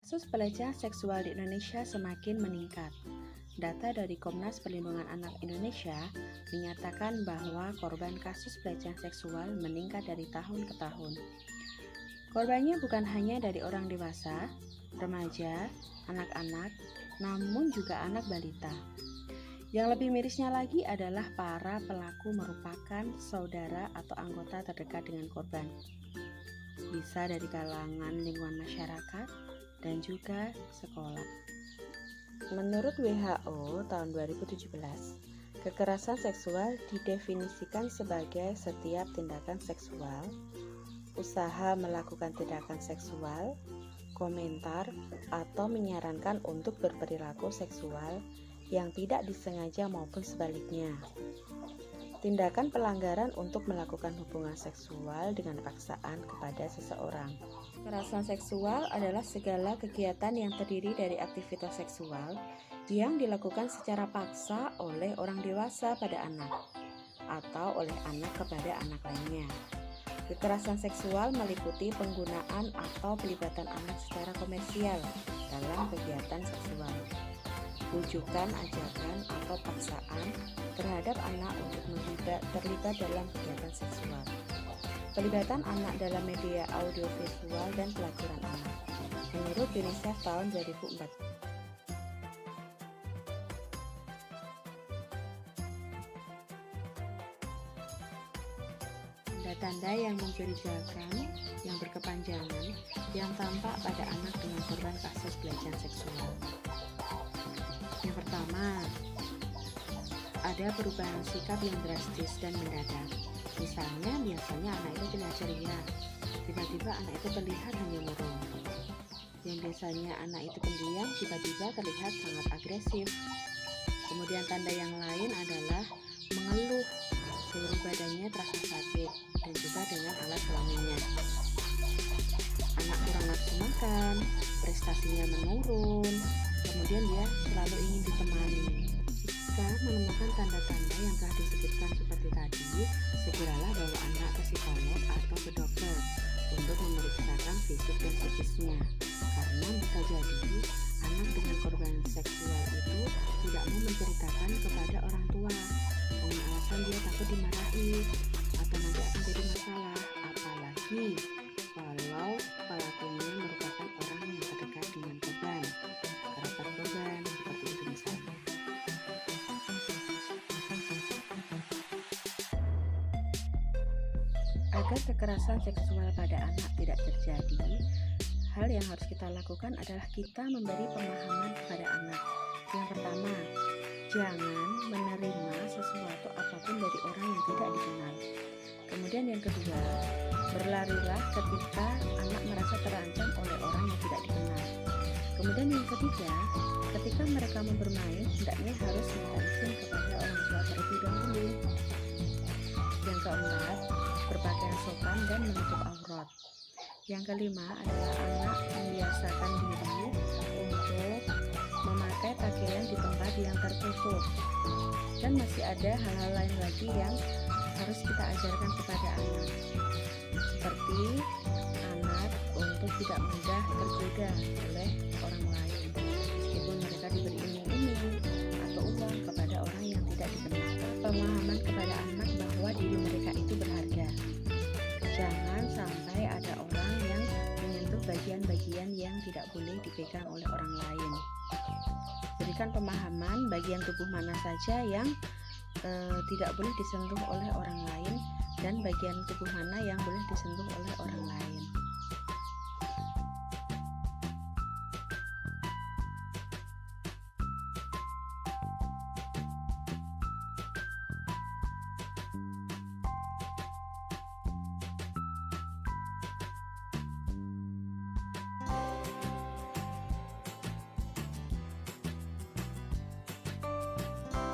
Kasus pelecehan seksual di Indonesia semakin meningkat. Data dari Komnas Perlindungan Anak Indonesia menyatakan bahwa korban kasus pelecehan seksual meningkat dari tahun ke tahun. Korbannya bukan hanya dari orang dewasa, remaja, anak-anak, namun juga anak balita. Yang lebih mirisnya lagi adalah para pelaku merupakan saudara atau anggota terdekat dengan korban. Bisa dari kalangan lingkungan masyarakat dan juga sekolah. Menurut WHO tahun 2017, kekerasan seksual didefinisikan sebagai setiap tindakan seksual, usaha melakukan tindakan seksual, komentar, atau menyarankan untuk berperilaku seksual yang tidak disengaja maupun sebaliknya. Tindakan pelanggaran untuk melakukan hubungan seksual dengan paksaan kepada seseorang. Kekerasan seksual adalah segala kegiatan yang terdiri dari aktivitas seksual yang dilakukan secara paksa oleh orang dewasa pada anak atau oleh anak kepada anak lainnya. Kekerasan seksual meliputi penggunaan atau pelibatan anak secara komersial dalam kegiatan seksual, bujukan, ajakan, atau paksaan terhadap anak untuk terlibat dalam kegiatan seksual. Pelibatan anak dalam media audiovisual dan pelacuran anak. Menurut UNICEF tahun 2004. Tanda-tanda yang mencurigakan, yang berkepanjangan, yang tampak pada anak dengan korban kasus pelecehan seksual. Yang pertama, ada perubahan sikap yang drastis dan mendadak. Misalnya, biasanya anak itu terlihat ceria, tiba-tiba anak itu terlihat hanya murung. Yang biasanya anak itu pendiam, tiba-tiba terlihat sangat agresif. Kemudian tanda yang lain adalah mengeluh, seluruh badannya terasa sakit, dan juga dengan alat kelaminnya. Anak kurang nafsu makan, prestasinya menurun, kemudian dia selalu ingin ditemani. Jika menemukan tanda-tanda yang telah disebutkan seperti tadi, segeralah bawa anak ke psikolog atau ke dokter untuk memeriksakan fisik dan psikisnya. Karena bisa jadi anak dengan korban seksual itu tidak mau menceritakan kepada orang tua dengan alasan dia takut dimarahi atau nanti akan jadi masalah, apalagi kalau pelakunya merupakan orang yang terdekat dengan korban, kerabat korban, seperti itu misalnya. Agar kekerasan seksual pada anak tidak terjadi, hal yang harus kita lakukan adalah kita memberi pemahaman kepada anak. Yang pertama, jangan menerima sesuatu apapun dari orang yang tidak dikenal. Kemudian yang kedua, berlarilah ketika anak merasa terancam oleh orang yang tidak dikenal. Kemudian yang ketiga, ketika mereka mau bermain, hendaknya harus minta izin kepada orang tua terlebih dahulu. Yang keempat, berpakaian sopan dan menutup aurat. Yang kelima adalah anak membiasakan diri untuk memakai pakaian di tempat yang tertutup. Dan masih ada hal-hal lain lagi yang harus kita ajarkan kepada anak, seperti anak untuk tidak mudah tergoda oleh orang lain, meskipun mereka diberi iming-iming atau uang kepada orang yang tidak dikenal. Pemahaman kepada anak bahwa diri mereka itu berharga. Jangan sampai ada orang yang menyentuh bagian-bagian yang tidak boleh dipegang oleh orang lain. Berikan pemahaman bagian tubuh mana saja yang tidak boleh disentuh oleh orang lain dan bagian tubuh mana yang boleh disentuh oleh orang lain.